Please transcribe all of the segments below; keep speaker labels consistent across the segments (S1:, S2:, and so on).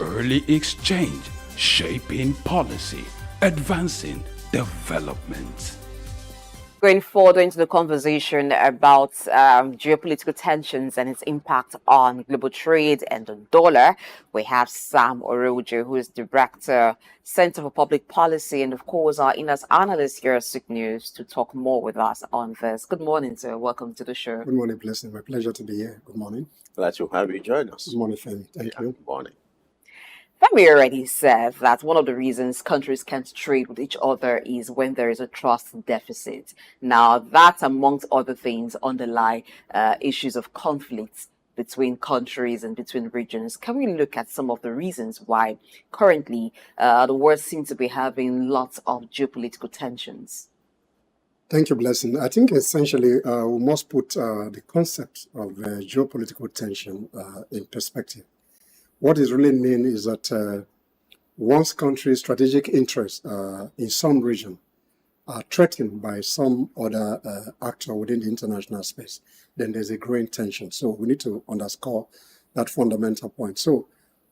S1: Early exchange, shaping policy, advancing development.
S2: Going further into the conversation about geopolitical tensions and its impact on global trade and the dollar, we have Sam Orovwuje, who is Director, Center for Public Policy, and of course our in-house analyst here at SOUQ News to talk more with us on this. Good morning, sir. Welcome to the show.
S3: Good morning, Blessing. My pleasure to be here. Good morning.
S4: Glad to have you join us.
S3: Good morning, Femi. Thank you.
S4: Good morning.
S2: Femi already said that one of the reasons countries can't trade with each other is when there is a trust deficit. Now, that, amongst other things, underlie issues of conflicts between countries and between regions. Can we look at some of the reasons why currently the world seems to be having lots of geopolitical tensions?
S3: Thank you, Blessing. I think essentially we must put the concept of geopolitical tension in perspective. What it really means is that once country's strategic interests in some region are threatened by some other actor within the international space, then there's a growing tension. So we need to underscore that fundamental point. So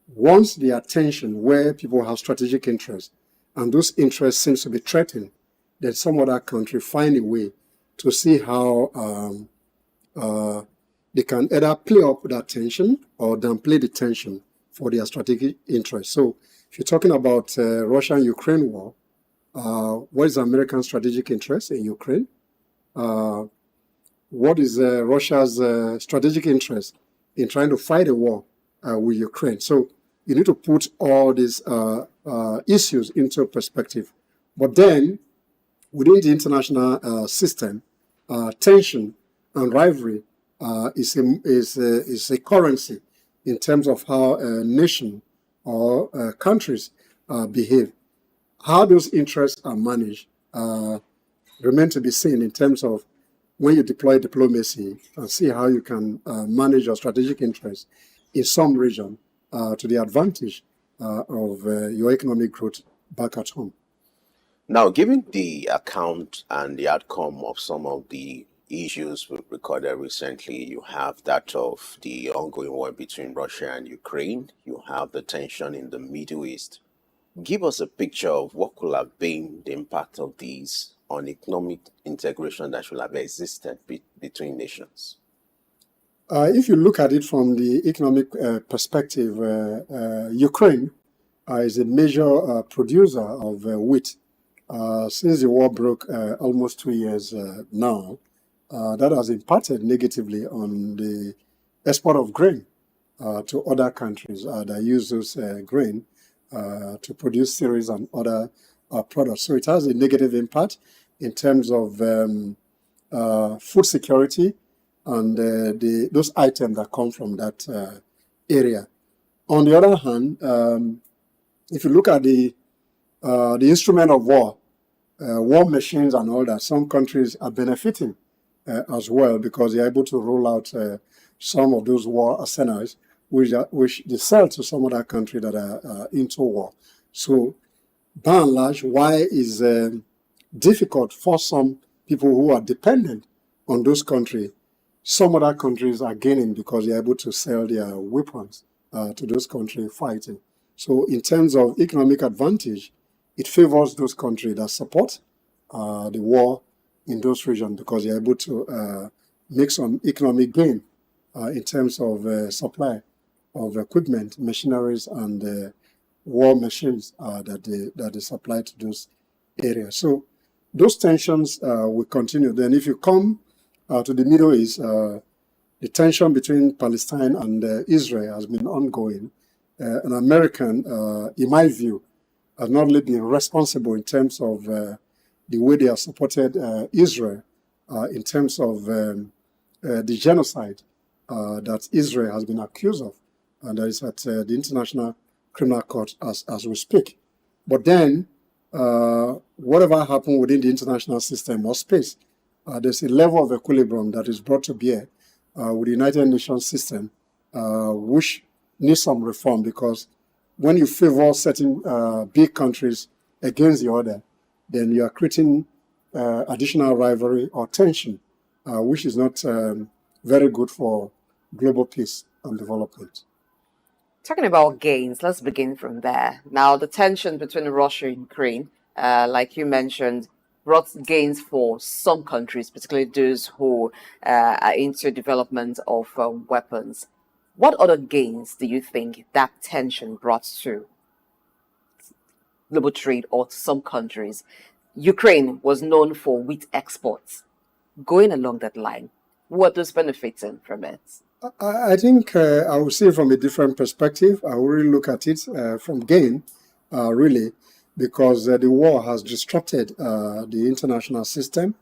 S3: once the attention where people have strategic interests and those interests seems to be threatened, then some other country find a way to see how they can either play up that tension or downplay the tension for their strategic interests. So if you're talking about Russia-Ukraine war, what is American strategic interest in Ukraine? What is Russia's strategic interest in trying to fight a war with Ukraine? So you need to put all these issues into perspective. But then, within the international system, tension and rivalry is a currency in terms of how a nation or countries behave. How those interests are managed remain to be seen in terms of when you deploy diplomacy and see how you can manage your strategic interests in some region to the advantage of your economic growth back at home.
S4: Now, given the account and the outcome of some of the issues we've recorded recently, you have that of the ongoing war between Russia and Ukraine, you have the tension in the Middle East. Give us a picture of what could have been the impact of these on economic integration that should have existed between nations.
S3: If you look at it from the economic perspective, Ukraine is a major producer of wheat. Since the war broke almost 2 years now, that has impacted negatively on the export of grain to other countries that use those grain to produce cereals and other products. So it has a negative impact in terms of food security and those items that come from that area. On the other hand, if you look at the instrument of war machines and all that, some countries are benefiting as well because they're able to roll out some of those war arsenals which they sell to some other country that are into war. So by and large, why is difficult for some people who are dependent on those countries. Some other countries are gaining because they're able to sell their weapons to those countries fighting. So in terms of economic advantage, it favors those countries that support the war in those regions because they're able to make some economic gain in terms of supply of equipment, machineries, and war machines that they supply to those areas. So those tensions will continue. Then if you come to the Middle East, the tension between Palestine and Israel has been ongoing. An American, in my view, has not only been responsible in terms of the way they have supported Israel in terms of the genocide that Israel has been accused of, and that is at the International Criminal Court as we speak. But then, whatever happened within the international system or space, there's a level of equilibrium that is brought to bear with the United Nations system, which needs some reform because when you favor certain big countries against the other, then you are creating additional rivalry or tension, which is not very good for global peace and development.
S2: Talking about gains, let's begin from there. Now, the tension between Russia and Ukraine, like you mentioned, brought gains for some countries, particularly those who are into development of weapons. What other gains do you think that tension brought to global trade or to some countries? Ukraine was known for wheat exports. Going along that line, what is benefiting from it?
S3: I think I will see it from a different perspective. I will really look at it from gain, really, because the war has disrupted the international system,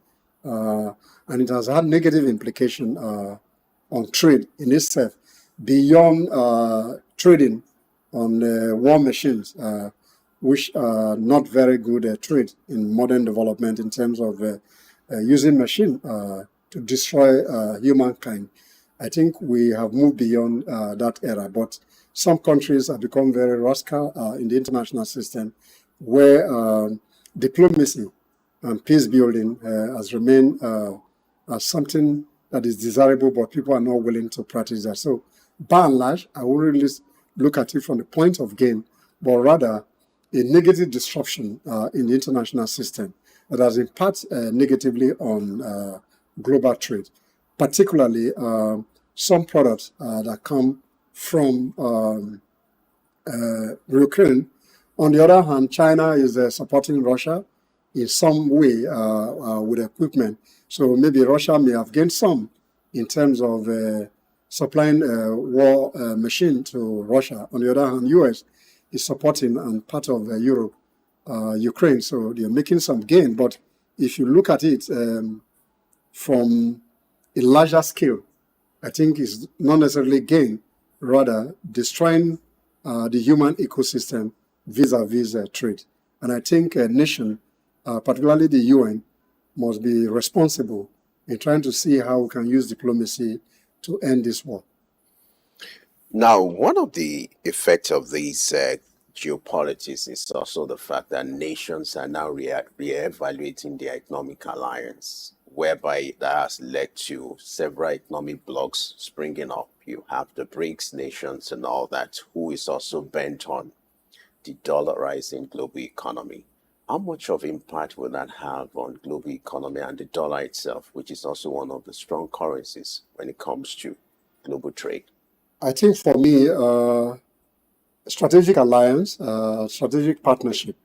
S3: and it has had negative implication on trade in itself, beyond trading on war machines, which are not very good trade in modern development in terms of using machine to destroy humankind. I think we have moved beyond that era, but some countries have become very rascal in the international system, where diplomacy and peace building has remained as something that is desirable, but people are not willing to practice that. So, by and large, I wouldn't really look at it from the point of gain, but rather a negative disruption in the international system that has impacted negatively on global trade, particularly some products that come from Ukraine. On the other hand, China is supporting Russia in some way with equipment. So maybe Russia may have gained some in terms of supplying war machine to Russia. On the other hand, US is supporting and part of Europe, Ukraine. So they're making some gain. But if you look at it from a larger scale, I think it's not necessarily gain, rather destroying the human ecosystem vis-a-vis trade. And I think a nation, particularly the UN, must be responsible in trying to see how we can use diplomacy to end this war.
S4: Now, one of the effects of these geopolitics is also the fact that nations are now re-evaluating their economic alliance, whereby that has led to several economic blocs springing up. You have the BRICS nations and all that, who is also bent on the dollarizing global economy. How much of impact will that have on global economy and the dollar itself, which is also one of the strong currencies when it comes to global trade?
S3: I think for me, strategic alliance, strategic partnership,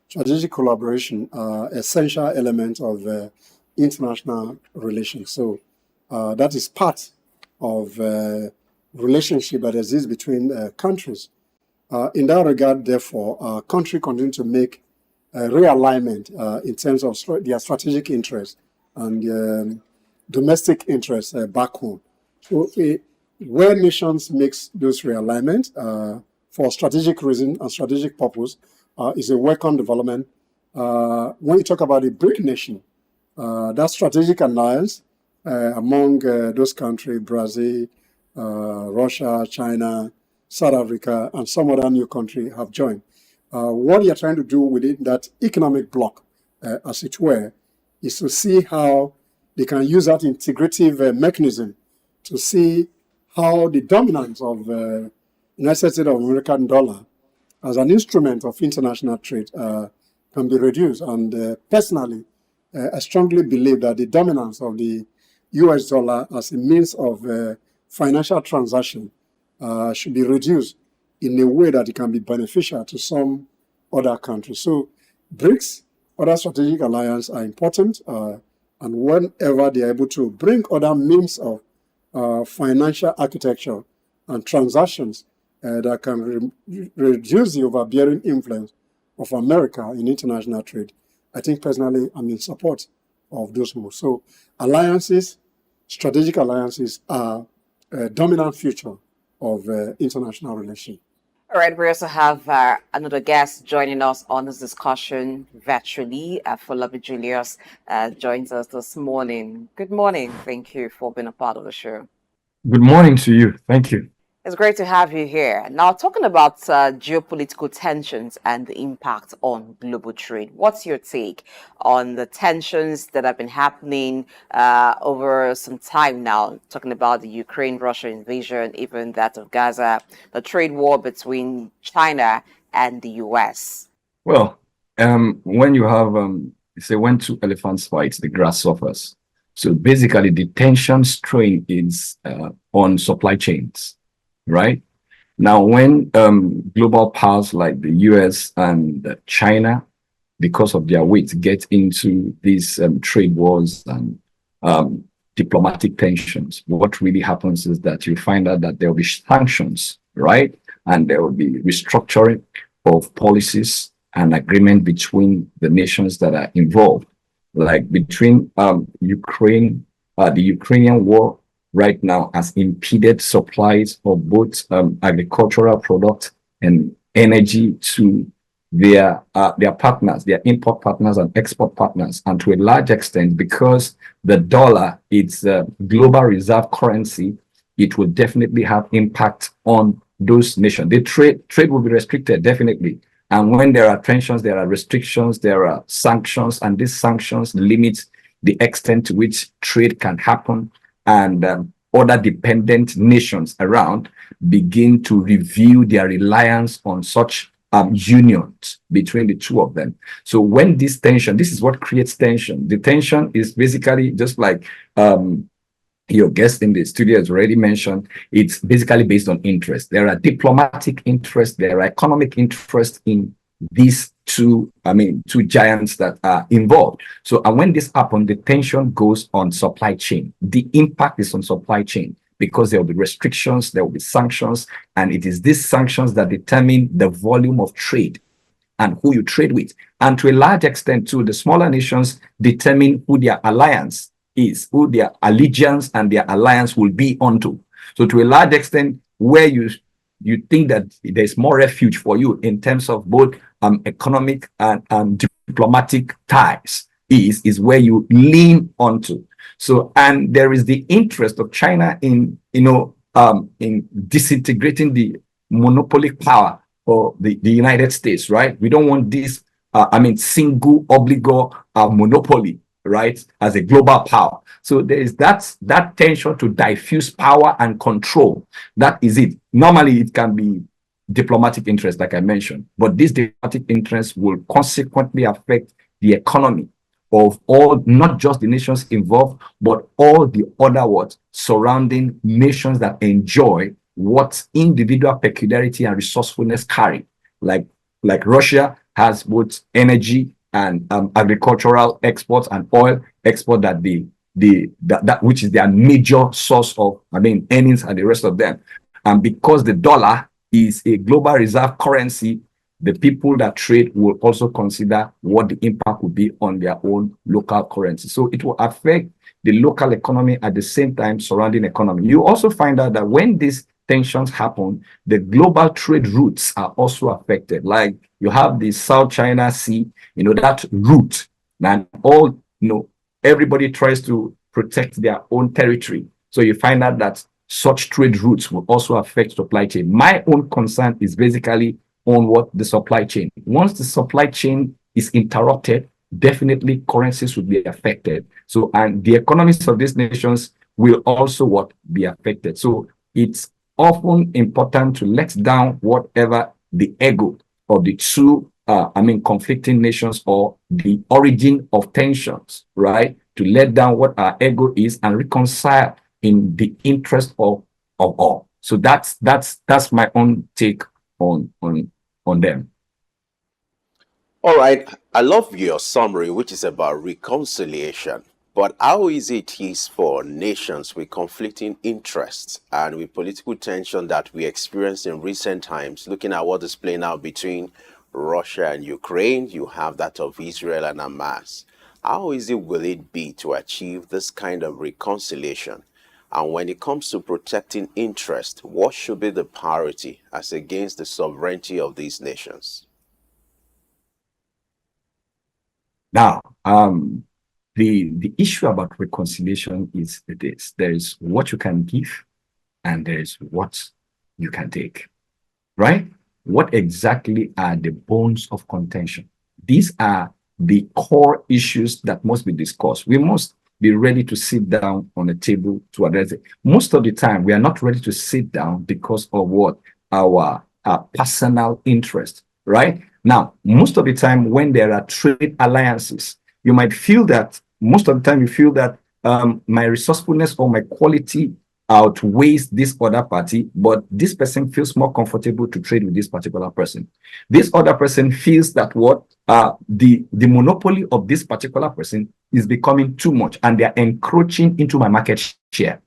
S3: strategic collaboration are essential elements of international relations. So that is part of relationship that exists between countries. In that regard, therefore, our country continue to make realignment in terms of their strategic interests and domestic interests back home. So where nations makes those realignment for strategic reason and strategic purpose is a welcome development. When you talk about a BRIC nation, that strategic alliance among those countries, Brazil, Russia, China, South Africa, and some other new country have joined. What you're trying to do within that economic bloc, as it were, is to see how they can use that integrative mechanism to see how the dominance of United States of American dollar as an instrument of international trade can be reduced. And personally, I strongly believe that the dominance of the US dollar as a means of financial transaction should be reduced in a way that it can be beneficial to some other countries. So BRICS, other strategic alliance are important, and whenever they are able to bring other means of financial architecture and transactions that can reduce the overbearing influence of America in international trade, I think personally I'm in support of those moves. So alliances, strategic alliances are a dominant feature of international relations.
S2: All right, we also have another guest joining us on this discussion virtually. Afolabi Julius joins us this morning. Good morning. Thank you for being a part of the show.
S5: Good morning to you. Thank you.
S2: It's great to have you here. Now, talking about geopolitical tensions and the impact on global trade, what's your take on the tensions that have been happening over some time now? Talking about the Ukraine-Russia invasion, even that of Gaza, the trade war between China and the US.
S5: Well, when you have, say, when two elephants fight, the grass suffers. So basically, the tension strain is on supply chains, right? Now, when global powers like the US and China, because of their weight, get into these trade wars and diplomatic tensions, what really happens is that you find out that there will be sanctions, right? And there will be restructuring of policies and agreement between the nations that are involved, like between Ukraine, the Ukrainian war right now has impeded supplies of both agricultural products and energy to their partners, their import partners and export partners, and to a large extent, because the dollar is a global reserve currency, it will definitely have impact on those nations. The trade will be restricted, definitely. And when there are tensions, there are restrictions, there are sanctions, and these sanctions limit the extent to which trade can happen. And other dependent nations around begin to review their reliance on such unions between the two of them. So when this tension, this is what creates tension. The tension is basically just like your guest in the studio has already mentioned, it's basically based on interest. There are diplomatic interests, there are economic interests in these two giants that are involved. So, and when this happens, the tension goes on supply chain. The impact is on supply chain because there will be restrictions, there will be sanctions, and it is these sanctions that determine the volume of trade and who you trade with. And to a large extent, too, the smaller nations determine who their alliance is, who their allegiance and their alliance will be onto. So to a large extent, where you think that there's more refuge for you in terms of both economic and diplomatic ties is where you lean onto. So, and there is the interest of China in disintegrating the monopoly power of the United States, right? We don't want this, single obligor monopoly, right, as a global power. So there is that tension to diffuse power and control. That is it. Normally, it can be diplomatic interest, like I mentioned, but this diplomatic interest will consequently affect the economy of all, not just the nations involved, but all the other surrounding nations that enjoy what individual peculiarity and resourcefulness carry. Like Russia has both energy and agricultural exports and oil export that which is their major source of earnings and the rest of them. And because the dollar is a global reserve currency, the people that trade will also consider what the impact will be on their own local currency. So it will affect the local economy at the same time surrounding economy. You also find out that when these tensions happen, the global trade routes are also affected. Like you have the South China Sea, that route, and all, everybody tries to protect their own territory. So you find out that such trade routes will also affect supply chain. My own concern is basically on what the supply chain. Once the supply chain is interrupted, definitely currencies will be affected. So, and the economies of these nations will also be affected. So it's often important to let down whatever the ego of the two conflicting nations or the origin of tensions, right? To let down what our ego is and reconcile in the interest of all. So that's my own take on them.
S4: All right. I love your summary, which is about reconciliation. But how easy it is for nations with conflicting interests and with political tension that we experienced in recent times, looking at what is playing out between Russia and Ukraine, you have that of Israel and Hamas. How easy will it be to achieve this kind of reconciliation? And when it comes to protecting interest, what should be the priority as against the sovereignty of these nations?
S5: Now, the issue about reconciliation is this: there is what you can give, and there is what you can take, right? What exactly are the bones of contention? These are the core issues that must be discussed. We must be ready to sit down on a table to address it. Most of the time, we are not ready to sit down because of what? Our personal interest, right? Now, most of the time when there are trade alliances, you might feel that, most of the time you feel that my resourcefulness or my quality outweighs this other party, but this person feels more comfortable to trade with this particular person. This other person feels that what the monopoly of this particular person is becoming too much, and they are encroaching into my market share.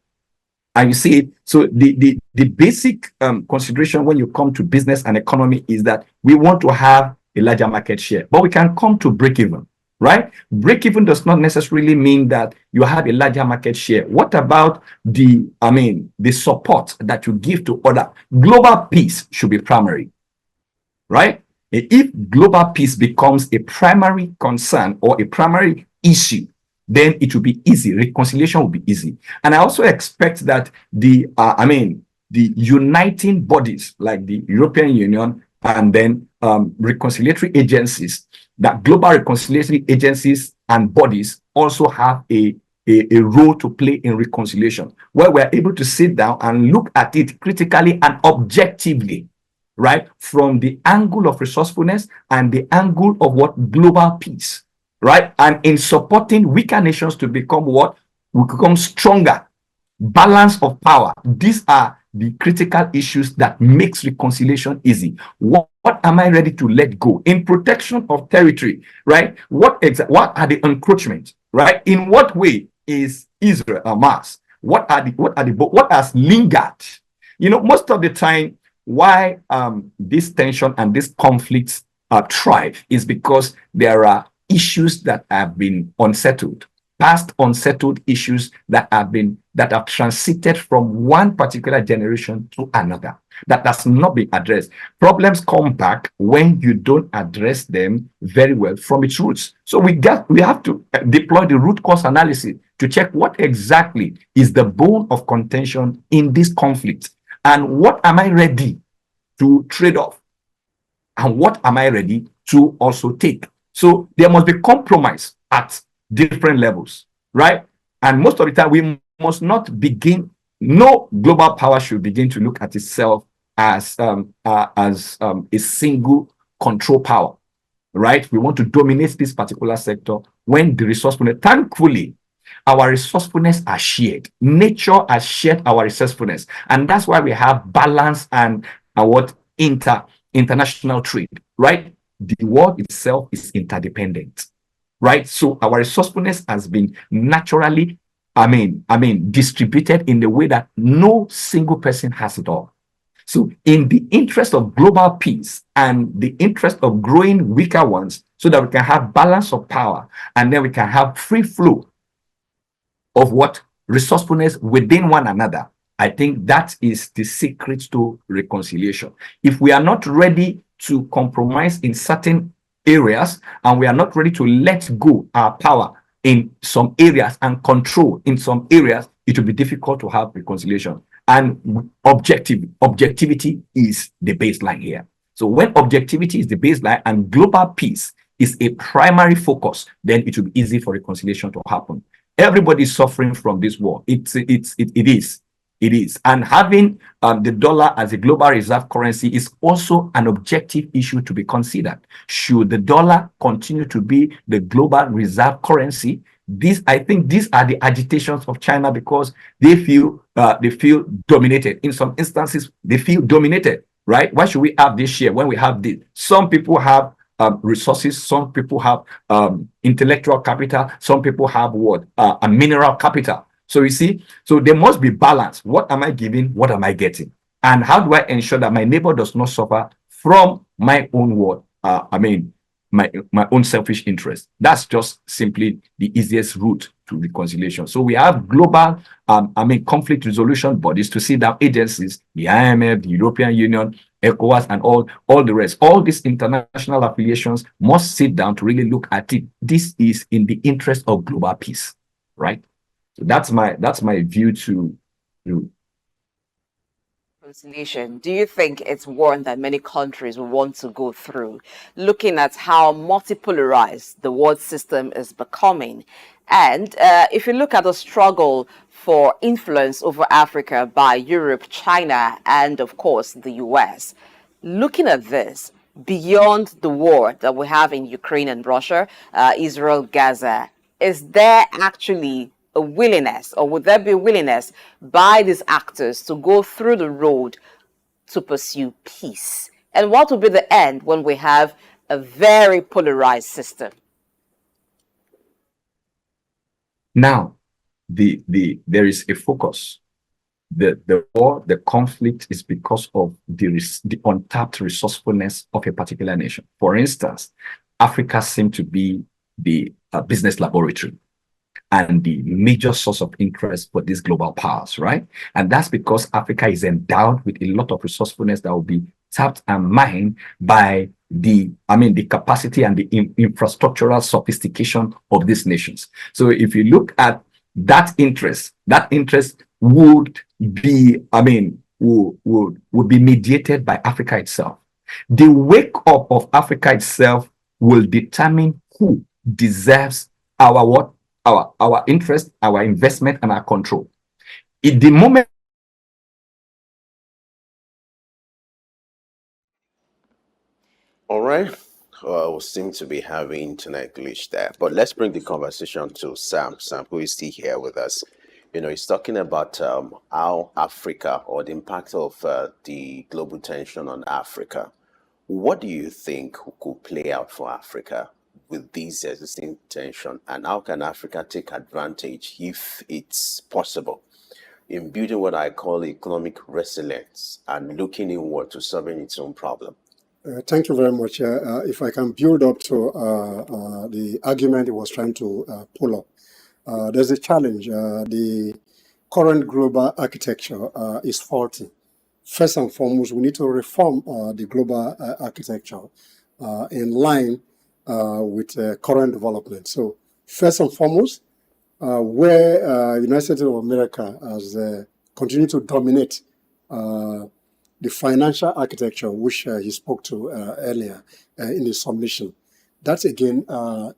S5: And you see it. So the basic consideration when you come to business and economy is that we want to have a larger market share, but we can come to break even. Right? Break even does not necessarily mean that you have a larger market share. What about the support that you give to other? Global peace should be primary, right? If global peace becomes a primary concern or a primary issue, then it will be easy. Reconciliation will be easy. And I also expect that the uniting bodies like the European Union and then reconciliatory agencies, that global reconciliatory agencies and bodies also have a role to play in reconciliation, where we're able to sit down and look at it critically and objectively, right? From the angle of resourcefulness and the angle of what? Global peace, right? And in supporting weaker nations to become what? We become stronger. Balance of power. These are the critical issues that makes reconciliation easy. What am I ready to let go in protection of territory, right? What are the encroachments, right? In what way is Israel a mass? What has lingered? You know, most of the time, why this tension and this conflicts thrive is because there are issues that have been unsettled. Past unsettled issues that have transited from one particular generation to another, that has not been addressed. Problems come back when you don't address them very well from its roots. So we have to deploy the root cause analysis to check what exactly is the bone of contention in this conflict, and what am I ready to trade off, and what am I ready to also take. So there must be compromise at different levels, right? And most of the time, we must not begin. No global power should begin to look at itself as a single control power, right? We want to dominate this particular sector when the resourcefulness. Thankfully, our resourcefulness are shared. Nature has shared our resourcefulness, and that's why we have balance and international trade, right? The world itself is interdependent. Right, so our resourcefulness has been naturally, distributed in the way that no single person has it all. So, in the interest of global peace and the interest of growing weaker ones, so that we can have balance of power, and then we can have free flow of what? Resourcefulness within one another. I think that is the secret to reconciliation. If we are not ready to compromise in certain areas, and we are not ready to let go our power in some areas and control in some areas, it will be difficult to have reconciliation. And objectivity is the baseline here. So when objectivity is the baseline and global peace is a primary focus, then it will be easy for reconciliation to happen. Everybody is suffering from this war. It is. And having the dollar as a global reserve currency is also an objective issue to be considered. Should the dollar continue to be the global reserve currency? I think these are the agitations of China, because they feel dominated. In some instances, they feel dominated, right? Why should we have this share when we have this? Some people have resources, some people have intellectual capital, some people have a mineral capital. So you see, so there must be balance. What am I giving? What am I getting? And how do I ensure that my neighbor does not suffer from my own my own selfish interest? That's just simply the easiest route to reconciliation. So we have global, conflict resolution bodies to sit down, agencies, the IMF, the European Union, ECOWAS, and all the rest. All these international affiliations must sit down to really look at it. This is in the interest of global peace, right? So that's my view to.
S2: reconciliation, do you think it's one that many countries will want to go through, looking at how multipolarized the world system is becoming? And if you look at the struggle for influence over Africa by Europe, China, and of course the US, looking at this beyond the war that we have in Ukraine and Russia, Israel, Gaza, is there actually a willingness, or would there be a willingness by these actors to go through the road to pursue peace? And what will be the end when we have a very polarized system?
S5: Now, there is a focus. The war, the conflict is because of the untapped resourcefulness of a particular nation. For instance, Africa seemed to be the business laboratory and the major source of interest for these global powers, right? And that's because Africa is endowed with a lot of resourcefulness that will be tapped and mined by the capacity and the infrastructural sophistication of these nations. So if you look at that interest would be, would be mediated by Africa itself. The wake up of Africa itself will determine who deserves our interest, our investment, and our control. In the moment.
S4: All right. We seem to be having internet glitch there, but let's bring the conversation to Sam. Sam, who is still here with us. He's talking about how Africa, or the impact of the global tension on Africa. What do you think could play out for Africa with this existing tension, and how can Africa take advantage, if it's possible, in building what I call economic resilience and looking inward to solving its own problem?
S3: Thank you very much. If I can build up to the argument he was trying to pull up, there's a challenge. The current global architecture is faulty. First and foremost, we need to reform the global architecture in line with current development. So first and foremost, where United States of America has continued to dominate the financial architecture, which he spoke to earlier in his submission, that again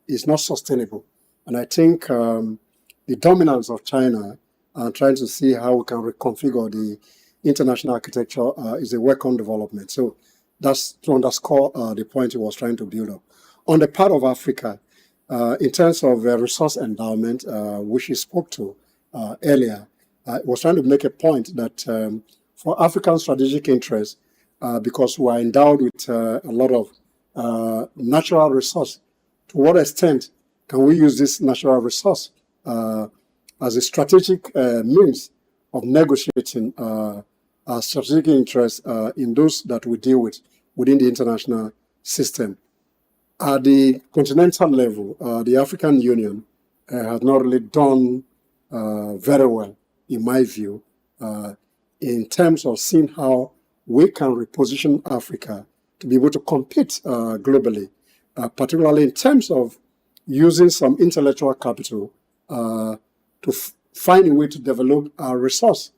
S3: is not sustainable. And I think the dominance of China and trying to see how we can reconfigure the international architecture is a welcome development. So that's to underscore the point he was trying to build up. On the part of Africa, in terms of resource endowment, which he spoke to earlier, was trying to make a point that for African strategic interests, because we are endowed with a lot of natural resource, to what extent can we use this natural resource as a strategic means of negotiating our strategic interests in those that we deal with within the international system? At the continental level, the African Union has not really done very well, in my view, in terms of seeing how we can reposition Africa to be able to compete globally, particularly in terms of using some intellectual capital to find a way to develop our resource,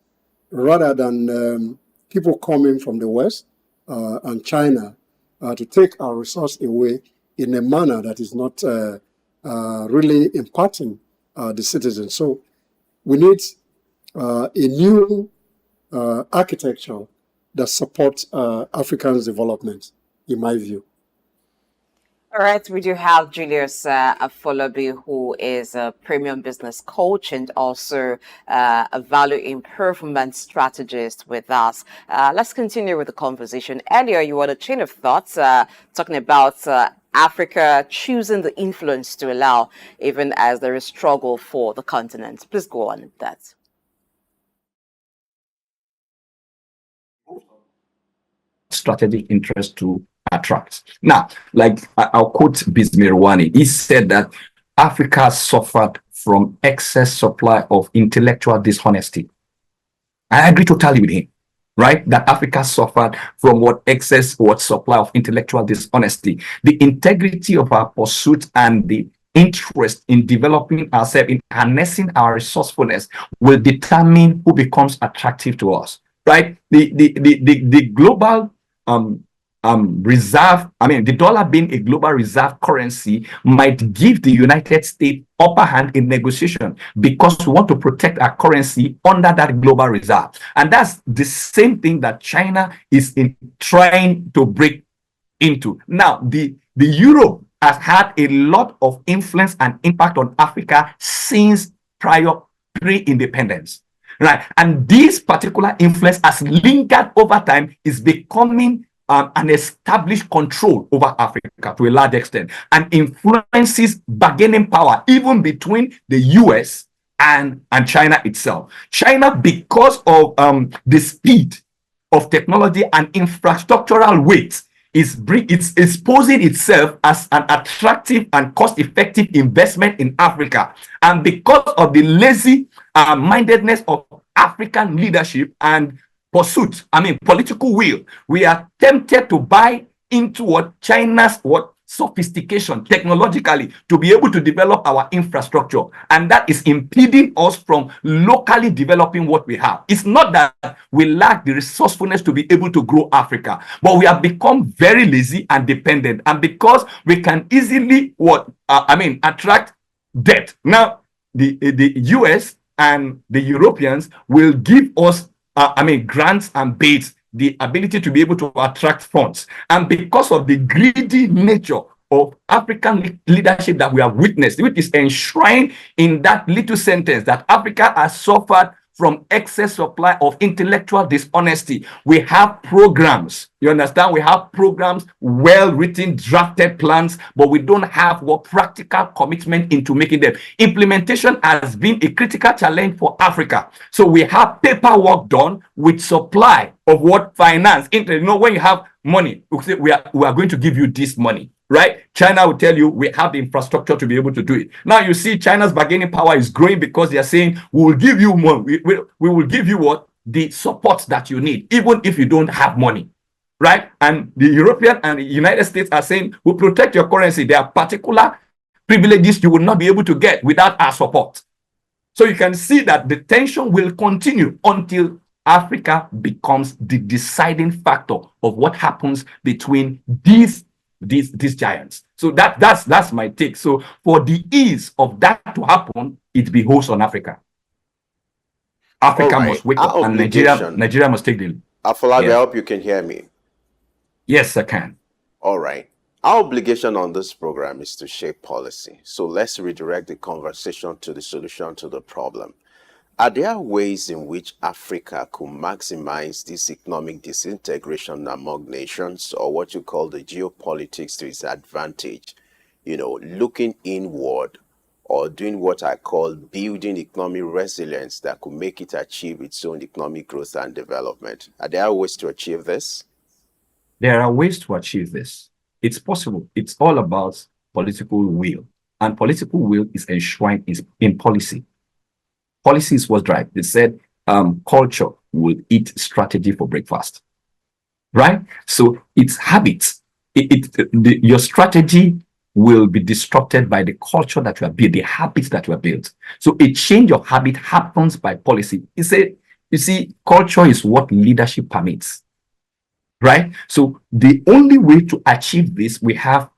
S3: rather than people coming from the West and China to take our resource away in a manner that is not really impacting the citizens. So we need a new architecture that supports Africans' development, in my view.
S2: All right, we do have Julius Afolabi, who is a premium business coach and also a value improvement strategist with us. Let's continue with the conversation. Earlier, you had a chain of thoughts talking about Africa choosing the influence to allow, even as there is struggle for the continent. Please go on with that.
S5: Strategic interest to attract. Now, like I'll quote Bismirwani, he said that Africa suffered from excess supply of intellectual dishonesty. I agree totally with him, right? That Africa suffered from what supply of intellectual dishonesty. The integrity of our pursuit and the interest in developing ourselves, in harnessing our resourcefulness, will determine who becomes attractive to us. right? The global reserve, I mean, the dollar being a global reserve currency might give the United States upper hand in negotiation because we want to protect our currency under that global reserve. And that's the same thing that China is trying to break into. Now, the Europe has had a lot of influence and impact on Africa since pre-independence, right? And this particular influence has lingered over time, is becoming an established control over Africa to a large extent, and influences bargaining power even between the US and China itself. China, because of the speed of technology and infrastructural weight, it's exposing itself as an attractive and cost-effective investment in Africa. And because of the lazy mindedness of African leadership and pursuit, I mean, political will, we are tempted to buy into what China's sophistication technologically to be able to develop our infrastructure, and that is impeding us from locally developing what we have. It's not that we lack the resourcefulness to be able to grow Africa, but we have become very lazy and dependent, and because we can easily attract debt. Now the US and the Europeans will give us grants and baids, the ability to be able to attract funds. And because of the greedy nature of African leadership that we have witnessed, which is enshrined in that little sentence that Africa has suffered from excess supply of intellectual dishonesty, we have programs. You understand? We have programs, well-written, drafted plans, but we don't have practical commitment into making them. Implementation has been a critical challenge for Africa. So we have paperwork done with supply of finance. You know, when you have money, we say we are going to give you this money, right? China will tell you we have the infrastructure to be able to do it. Now you see China's bargaining power is growing because they are saying we will give you more. We will give you the support that you need, even if you don't have money. Right? And the European and the United States are saying, we'll protect your currency. There are particular privileges you will not be able to get without our support. So you can see that the tension will continue until Africa becomes the deciding factor of what happens between these giants. So that's my take. So for the ease of that to happen, it behoves on Africa. Africa must wake up, and Nigeria must take the lead.
S4: Afolabi, I hope you can hear me.
S5: Yes, I can.
S4: All right. Our obligation on this program is to shape policy. So let's redirect the conversation to the solution to the problem. Are there ways in which Africa could maximize this economic disintegration among nations, or what you call the geopolitics to its advantage? You know, looking inward, or doing what I call building economic resilience that could make it achieve its own economic growth and development. Are there ways to achieve this?
S5: There are ways to achieve this. It's possible. It's all about political will. And political will is enshrined in policy. Policy is what drives. They said culture will eat strategy for breakfast. Right? So it's habits. Your strategy will be disrupted by the culture that you have built, the habits that you have built. So a change of habit happens by policy. You see, culture is what leadership permits. Right? So the only way to achieve this, we have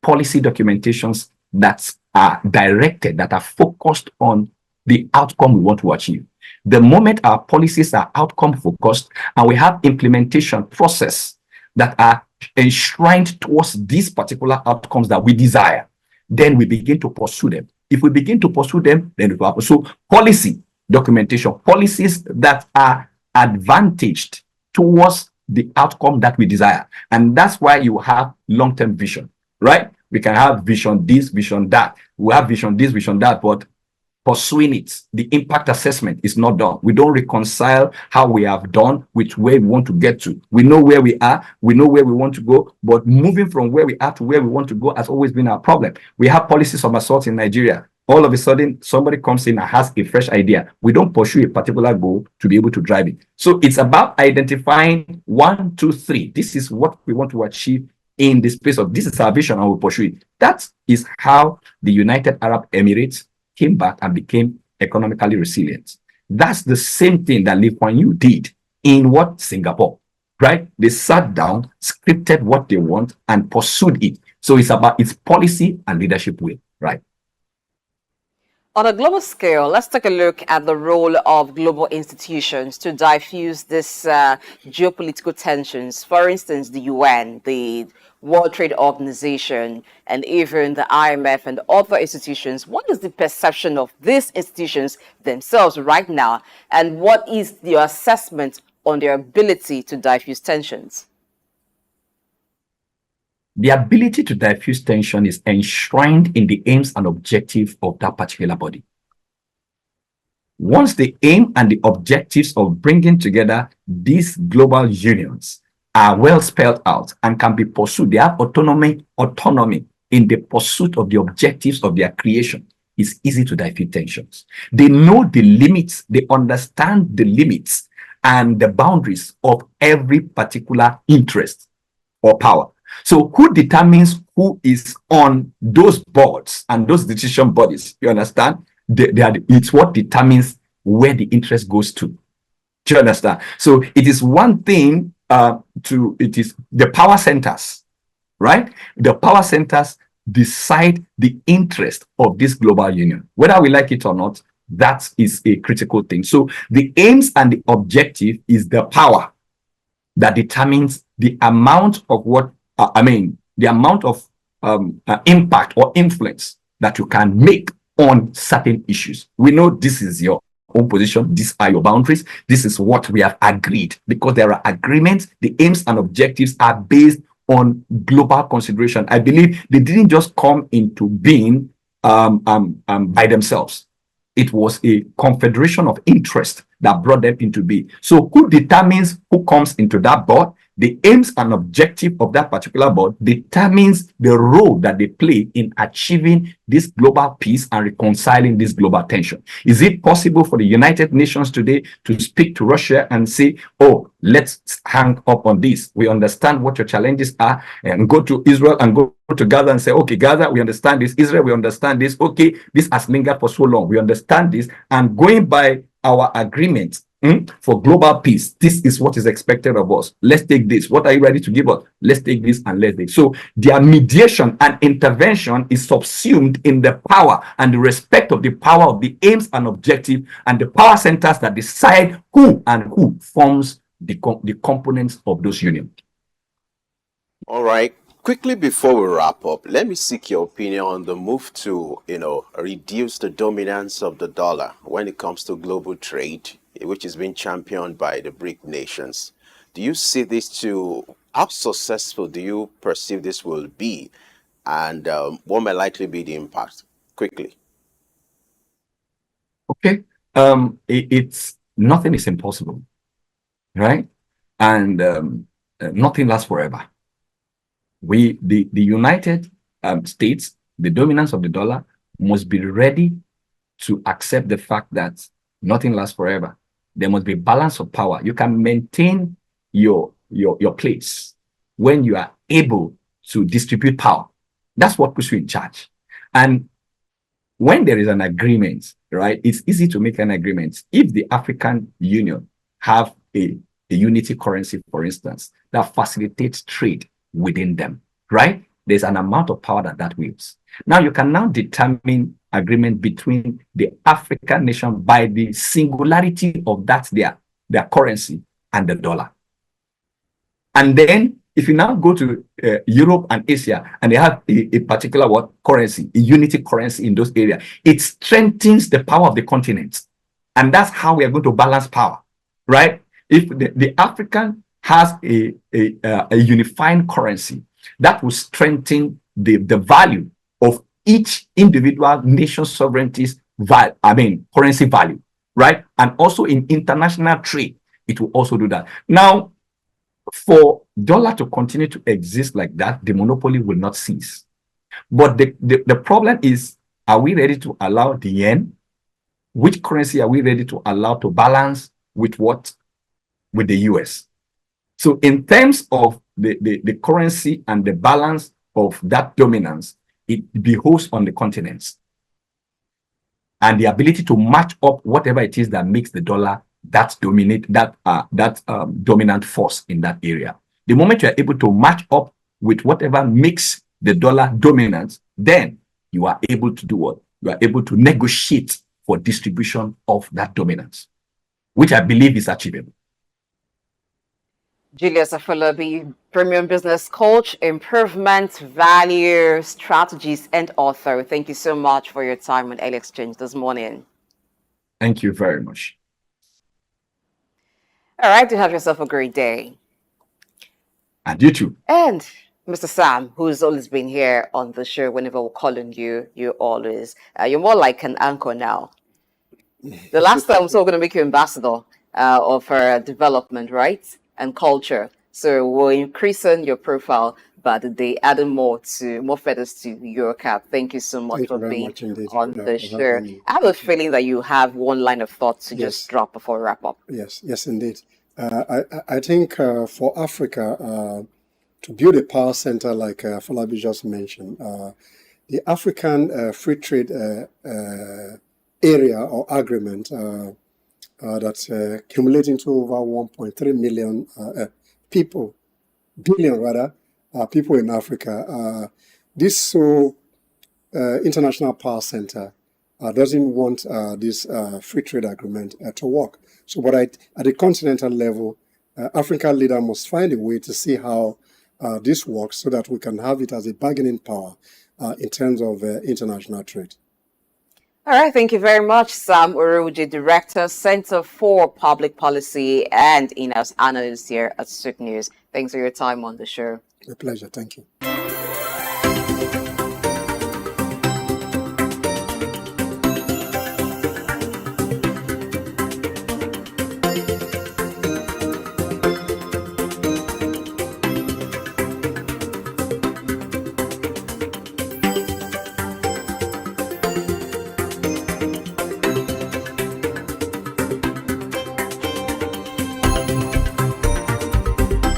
S5: policy documentations that are directed, that are focused on the outcome we want to achieve. The moment our policies are outcome focused and we have implementation process that are enshrined towards these particular outcomes that we desire, then we begin to pursue them. If we begin to pursue them, then it will happen. So policy documentation, policies that are advantaged towards the outcome that we desire. And that's why you have long-term vision, right? We can have vision this, vision that. We have vision this, vision that, but pursuing it, the impact assessment is not done. We don't reconcile how we have done with where we want to get to. We know where we are, we know where we want to go, but moving from where we are to where we want to go has always been our problem. We have policies of assault in Nigeria. All of a sudden, somebody comes in and has a fresh idea. We don't pursue a particular goal to be able to drive it. So it's about identifying 1, 2, 3. This is what we want to achieve in the space of, this is our vision, and we'll pursue it. That is how the United Arab Emirates came back and became economically resilient. That's the same thing that Lee Kuan Yew did in what? Singapore, right? They sat down, scripted what they want, and pursued it. So it's about its policy and leadership will, right?
S2: On a global scale, let's take a look at the role of global institutions to diffuse this geopolitical tensions. For instance, the UN, the World Trade Organization, and even the IMF and other institutions. What is the perception of these institutions themselves right now? And what is your assessment on their ability to diffuse tensions?
S5: The ability to diffuse tension is enshrined in the aims and objectives of that particular body. Once the aim and the objectives of bringing together these global unions are well spelled out and can be pursued, they have autonomy in the pursuit of the objectives of their creation. It's easy to diffuse tensions. They know the limits, they understand the limits and the boundaries of every particular interest or power. So who determines who is on those boards and those decision bodies? You understand? It's what determines where the interest goes to. Do you understand? So it is one thing it is the power centers, right? The power centers decide the interest of this global union. Whether we like it or not, that is a critical thing. So the aims and the objective is the power that determines the amount of what the amount of impact or influence that you can make on certain issues. We know this is your own position. These are your boundaries. This is what we have agreed. Because there are agreements, the aims and objectives are based on global consideration. I believe they didn't just come into being by themselves. It was a confederation of interest that brought them into being. So who determines who comes into that board? The aims and objective of that particular board determines the role that they play in achieving this global peace and reconciling this global tension. Is it possible for the United Nations today to speak to Russia and say, oh, let's hang up on this. We understand what your challenges are, and go to Israel and go to Gaza and say, okay, Gaza, we understand this. Israel, we understand this. Okay, this has lingered for so long. We understand this. And going by our agreements for global peace, this is what is expected of us. Let's take this. What are you ready to give us? Let's take this and let's take. So their mediation and intervention is subsumed in the power and the respect of the power of the aims and objective and the power centers that decide who forms the components of those unions.
S4: All right. Quickly before we wrap up, let me seek your opinion on the move to, reduce the dominance of the dollar when it comes to global trade, which is being championed by the BRIC nations. Do you see this how successful do you perceive this will be? And what may likely be the impact? Quickly.
S5: Okay. It's nothing is impossible, right? And nothing lasts forever. The United States, the dominance of the dollar, must be ready to accept the fact that nothing lasts forever. There must be balance of power. You can maintain your place when you are able to distribute power. That's what puts you in charge. And when there is an agreement, right, it's easy to make an agreement. If the African Union have a unity currency, for instance, that facilitates trade within them, right? There's an amount of power that wields. Now you can now determine agreement between the African nation by the singularity of their currency and the dollar. And then if you now go to Europe and Asia and they have a particular currency, a unity currency in those areas, it strengthens the power of the continent. And that's how we are going to balance power, right? If the African has a unifying currency, that will strengthen the value of each individual nation's sovereignty's currency value, right? And also in international trade, it will also do that. Now, for dollar to continue to exist like that, the monopoly will not cease. But the problem is, are we ready to allow the yen? Which currency are we ready to allow to balance with what? With the US. So in terms of the currency and the balance of that dominance, it behoves on the continents and the ability to match up whatever it is that makes the dollar that dominant force in that area. The moment you are able to match up with whatever makes the dollar dominant, then you are able to do what? You are able to negotiate for distribution of that dominance, which I believe is achievable.
S2: Julius Afolabi, premium business coach, improvement, value, strategies, and author. Thank you so much for your time on Early Exchange this morning.
S5: Thank you very much.
S2: All right, do have yourself a great day.
S5: And you too.
S2: And Mr. Sam, who's always been here on the show, whenever we're calling you, you're more like an anchor now. The last time, so we're going to make you ambassador of development, right? And culture. So we're increasing your profile, but they adding more feathers to your cap. Thank you so much for being on the show. I have a feeling that you have one line of thought to just drop before we wrap up.
S3: Yes, indeed. I think for Africa to build a power center like Afolabi just mentioned, the African free trade area or agreement that's accumulating to over 1.3 million billion people in Africa. This international power center doesn't want this free trade agreement to work. So, but at the continental level, African leaders must find a way to see how this works so that we can have it as a bargaining power in terms of international trade.
S2: All right, thank you very much, Sam Orovwuje, Director, Center for Public Policy and in-house analyst here at SOUQ News. Thanks for your time on the show.
S3: A pleasure. Thank you.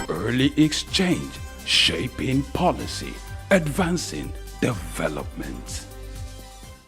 S1: Early exchange, shaping policy, advancing development.